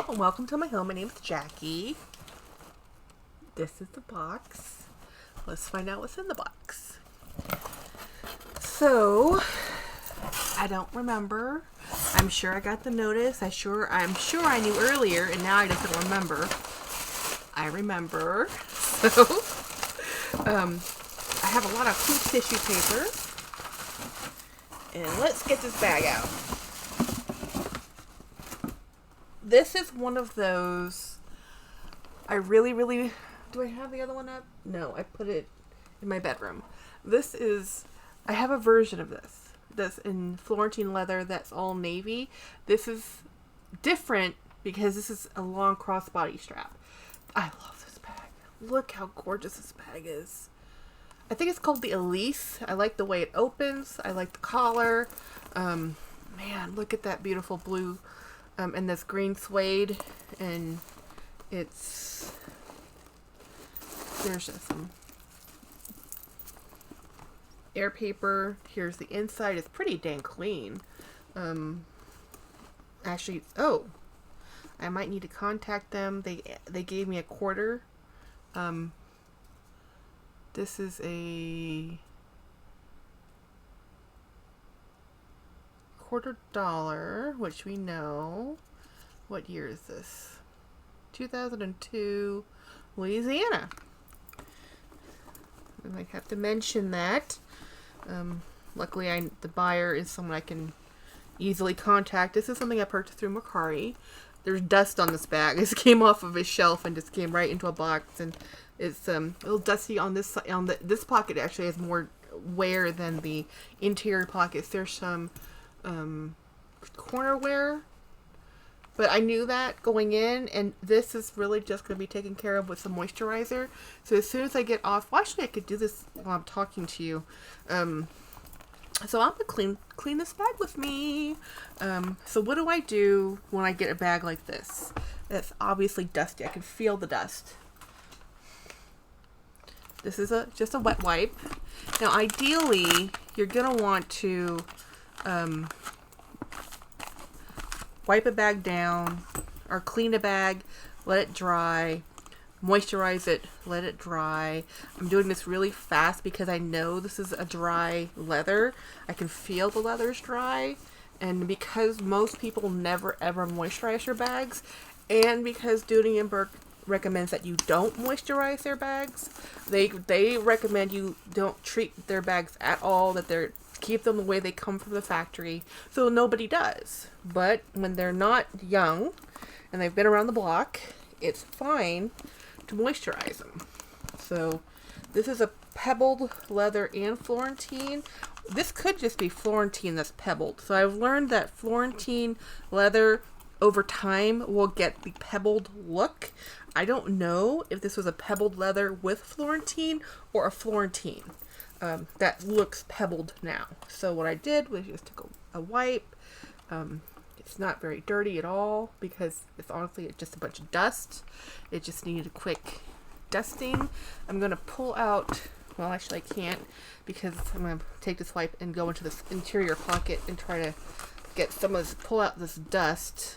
and welcome to my home. My name is Jackie. This is the box. Let's find out what's in the box. So, I don't remember. I'm sure I got the notice. I'm sure I knew earlier, and now I just don't remember. I remember. So, I have a lot of food tissue paper. And let's get this bag out. This is one of those, I really, do I have the other one up? No, I put it in my bedroom. I have a version of this. That's in Florentine leather, that's all navy. This is different because this is a long crossbody strap. I love this bag. Look how gorgeous this bag is. I think it's called the Elise. I like the way it opens. I like the collar. Man, look at that beautiful blue and this green suede, and there's just some air paper. Here's the inside. It's pretty dang clean. Actually, I might need to contact them. They gave me a quarter. This is a $quarter, which we know. What year is this? 2002, Louisiana. I might have to mention that. Luckily, the buyer is someone I can easily contact. This is something I purchased through Mercari. There's dust on this bag. This came off of his shelf and just came right into a box, and it's a little dusty on this side. This pocket actually has more wear than the interior pockets. There's some corner wear, but I knew that going in, and this is really just going to be taken care of with some moisturizer. So as soon as I get off, well, actually I could do this while I'm talking to you. So I'm going to clean this bag with me. So what do I do when I get a bag like this? It's obviously dusty. I can feel the dust. This is just a wet wipe. Now ideally, you're going to want to wipe a bag down or clean a bag, let it dry, moisturize it, let it dry. I'm doing this really fast because I know this is a dry leather. I can feel the leather's dry, and because most people never ever moisturize their bags, and because Dooney and Bourke recommends that you don't moisturize their bags, they recommend you don't treat their bags at all, that they're keep them the way they come from the factory. So nobody does. But when they're not young and they've been around the block, it's fine to moisturize them. So this is a pebbled leather and Florentine. This could just be Florentine that's pebbled. So I've learned that Florentine leather over time will get the pebbled look. I don't know if this was a pebbled leather with Florentine or a Florentine that looks pebbled now. So what I did was just took a wipe. It's not very dirty at all because it's honestly just a bunch of dust. It just needed a quick dusting. I'm going to pull out, well actually I can't, because I'm going to take this wipe and go into this interior pocket and try to get some of this, pull out this dust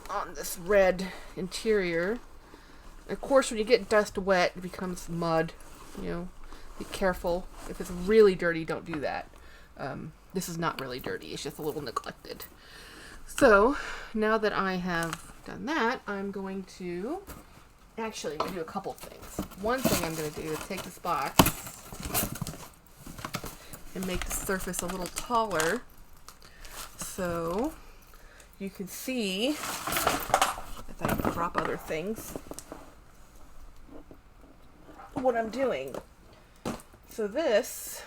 on this red interior. Of course, when you get dust wet, it becomes mud. You know, be careful. If it's really dirty, don't do that. This is not really dirty. It's just a little neglected. So, now that I have done that, I'm going to do a couple things. One thing I'm going to do is take this box and make the surface a little taller so you can see, if I drop other things, what I'm doing. So this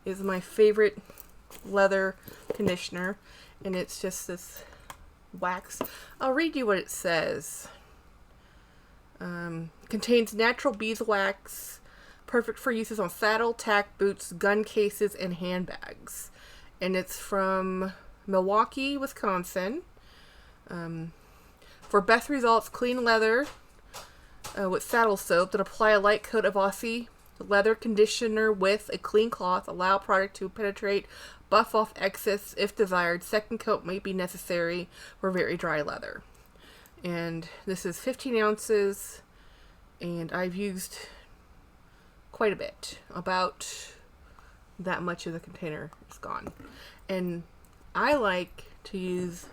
is my favorite leather conditioner, and it's just this wax. I'll read you what it says. Contains natural beeswax, perfect for uses on saddle, tack, boots, gun cases, and handbags. And it's from Milwaukee, Wisconsin. For best results, clean leather with saddle soap, then apply a light coat of Aussie leather conditioner with a clean cloth. Allow product to penetrate. Buff off excess if desired. Second coat may be necessary for very dry leather. And this is 15 ounces. And I've used quite a bit. About that much of the container is gone. And I like to use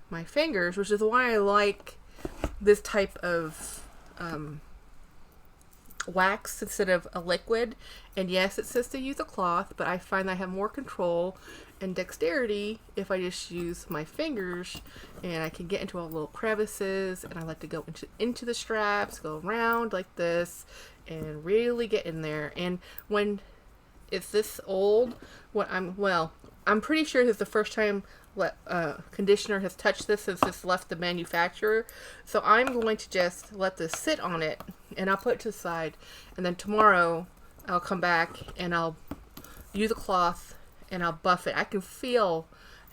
my fingers, which is why I like this type of wax instead of a liquid. And yes, it says to use a cloth, but I find I have more control and dexterity if I just use my fingers, and I can get into all the little crevices, and I like to go into the straps, go around like this, and really get in there. And when it's this old, I'm pretty sure this is the first time conditioner has touched this since this left the manufacturer. So I'm going to just let this sit on it, and I'll put it to the side, and then tomorrow I'll come back and I'll use a cloth and I'll buff it. I can feel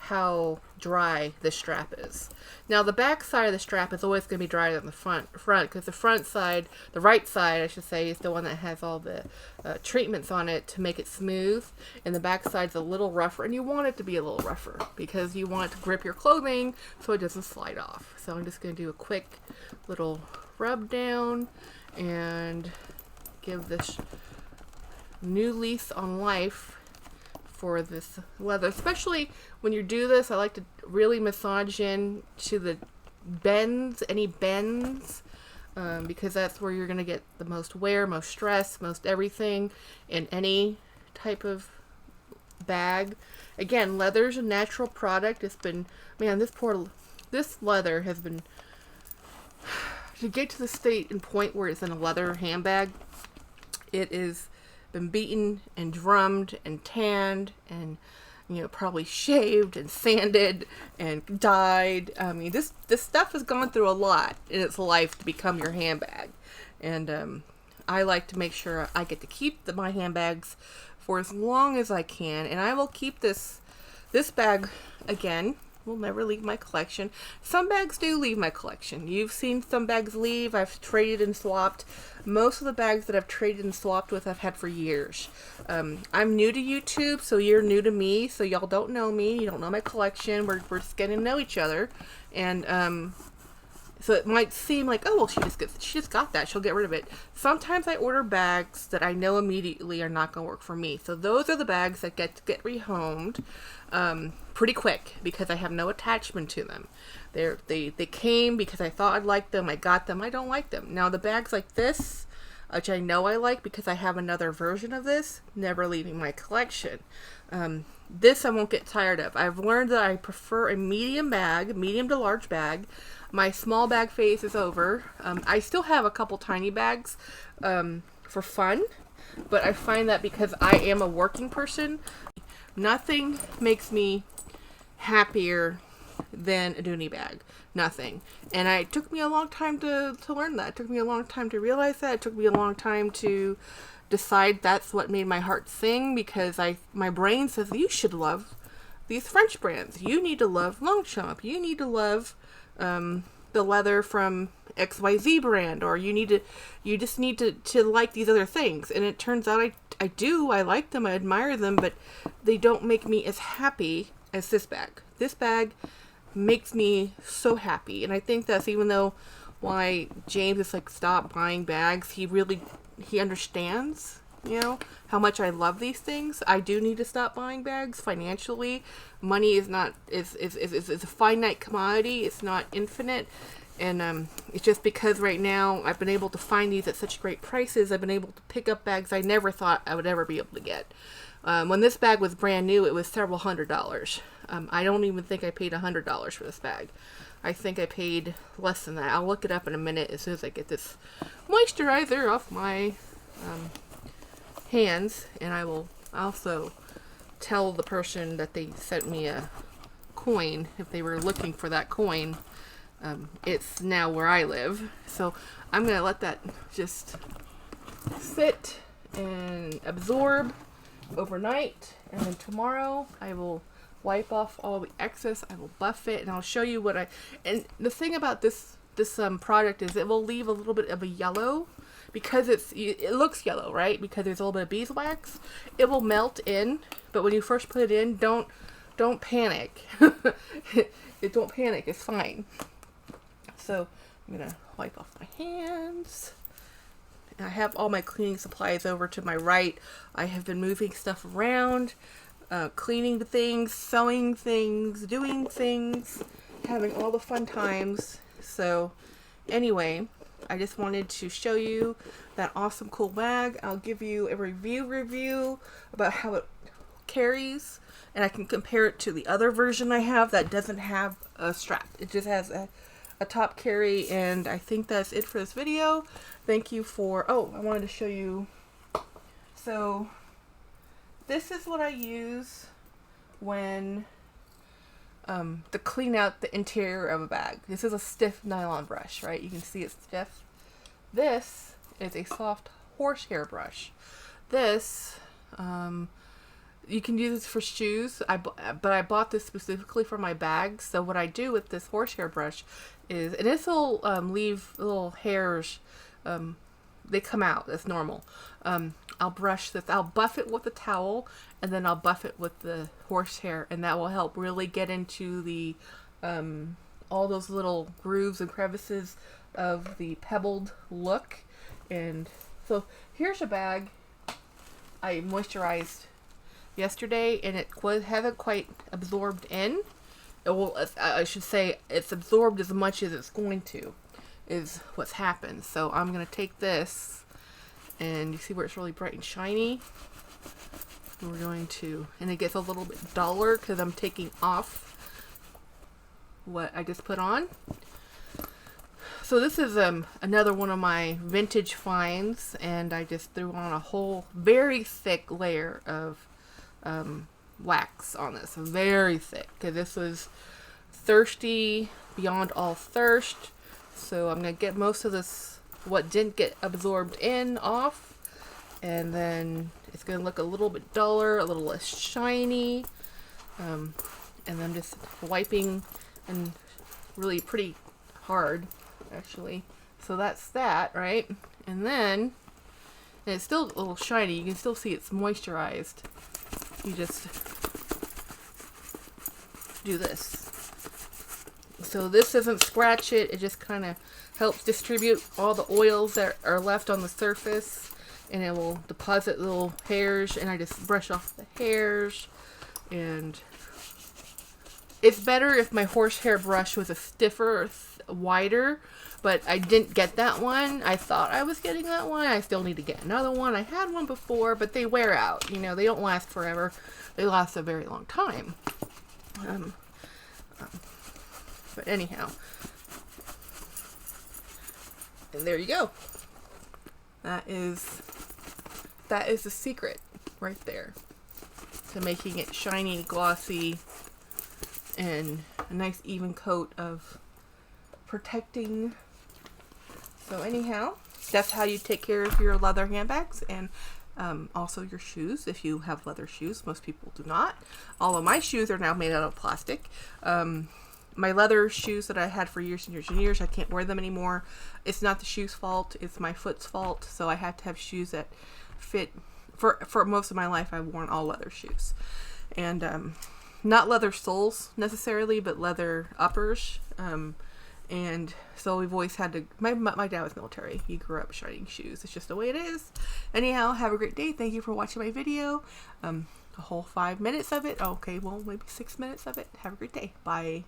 how dry the strap is. Now the back side of the strap is always going to be drier than the front, because the front side, the right side I should say, is the one that has all the treatments on it to make it smooth, and the back side's a little rougher, and you want it to be a little rougher because you want it to grip your clothing so it doesn't slide off. So I'm just going to do a quick little rub down and give this new lease on life for this leather. Especially when you do this, I like to really massage in to the bends, any bends, because that's where you're going to get the most wear, most stress, most everything in any type of bag. Again, leather's a natural product. It's been, man, this leather has been, to get to the state and point where it's in a leather handbag, it is been beaten and drummed and tanned and, you know, probably shaved and sanded and dyed. I mean, this stuff has gone through a lot in its life to become your handbag. And I like to make sure I get to keep my handbags for as long as I can. And I will keep this bag, again, will never leave my collection. Some bags do leave my collection. You've seen some bags leave. I've traded and swapped. Most of the bags that I've traded and swapped with I've had for years. I'm new to YouTube, so you're new to me, so y'all don't know me. You don't know my collection. We're just getting to know each other. And so it might seem like, oh, well, she just got that. She'll get rid of it. Sometimes I order bags that I know immediately are not going to work for me. So those are the bags that get rehomed pretty quick because I have no attachment to them. They came because I thought I'd like them. I got them. I don't like them. Now the bags like this, which I know I like because I have another version of this, never leaving my collection. This I won't get tired of. I've learned that I prefer a medium to large bag. My small bag phase is over. I still have a couple tiny bags for fun, but I find that because I am a working person, nothing makes me happier than a dooney bag. Nothing. And it took me a long time to learn that. It took me a long time to realize that. It took me a long time to decide that's what made my heart sing, because my brain says you should love these French brands. You need to love Longchamp. You need to love the leather from XYZ brand, or you just need to like these other things. And it turns out I like them, I admire them, but they don't make me as happy as this bag. This bag makes me so happy. And I think that's even though why James is like, stop buying bags, he understands, you know, how much I love these things. I do need to stop buying bags financially. Money is a finite commodity. It's not infinite. And it's just because right now I've been able to find these at such great prices. I've been able to pick up bags I never thought I would ever be able to get. When this bag was brand new, it was several $100s. I don't even think I paid $100 for this bag. I think I paid less than that. I'll look it up in a minute as soon as I get this moisturizer off my hands. And I will also tell the person that they sent me a coin, if they were looking for that coin. It's now where I live. So I'm going to let that just sit and absorb overnight. And then tomorrow I will wipe off all the excess. I will buff it, and I'll show you and the thing about this product is it will leave a little bit of a yellow because it looks yellow, right? Because there's a little bit of beeswax. It will melt in, but when you first put it in, don't panic. Don't panic. It's fine. So I'm gonna wipe off my hands. I have all my cleaning supplies over to my right. I have been moving stuff around, cleaning the things, sewing things, doing things, having all the fun times. So anyway, I just wanted to show you that awesome cool bag. I'll give you a review about how it carries, and I can compare it to the other version I have that doesn't have a strap. It just has a top carry, and I think that's it for this video. Thank you for, I wanted to show you, so this is what I use when to clean out the interior of a bag. This is a stiff nylon brush, right? You can see it's stiff. This is a soft horsehair brush. This, you can use this for shoes, but I bought this specifically for my bags. So what I do with this horsehair brush is, and this will leave little hairs, they come out, that's normal. I'll brush this, I'll buff it with a towel, and then I'll buff it with the horsehair, and that will help really get into the, all those little grooves and crevices of the pebbled look. And so here's a bag I moisturized yesterday, and it hasn't quite absorbed in. Well, I should say it's absorbed as much as it's going to, is what's happened. So I'm going to take this, and you see where it's really bright and shiny? We're going to, and it gets a little bit duller because I'm taking off what I just put on. So this is another one of my vintage finds, and I just threw on a whole very thick layer of wax on this, very thick, because this was thirsty beyond all thirst. So I'm gonna get most of this, what didn't get absorbed in, off, and then it's gonna look a little bit duller, a little less shiny, and I'm just wiping, and really pretty hard actually. So that's that, right? And then, and it's still a little shiny, you can still see it's moisturized. You just do this. So this doesn't scratch it, it just kind of helps distribute all the oils that are left on the surface, and it will deposit little hairs, and I just brush off the hairs. And it's better if my horsehair brush was a stiffer, wider, but I didn't get that one. I thought I was getting that one. I still need to get another one. I had one before, but they wear out. You know, they don't last forever. They last a very long time. But anyhow, and there you go. That is the secret right there to making it shiny, glossy, and a nice even coat of protecting. So anyhow, that's how you take care of your leather handbags, and also your shoes if you have leather shoes. Most people do not. All of my shoes are now made out of plastic. My leather shoes that I had for years and years and years, I can't wear them anymore. It's not the shoe's fault, it's my foot's fault. So I have to have shoes that fit. For most of my life, I've worn all leather shoes, and not leather soles necessarily, but leather uppers. And so we've always had to, my dad was military. He grew up shining shoes. It's just the way it is. Anyhow, have a great day. Thank you for watching my video. A whole 5 minutes of it. Okay, well, maybe 6 minutes of it. Have a great day. Bye.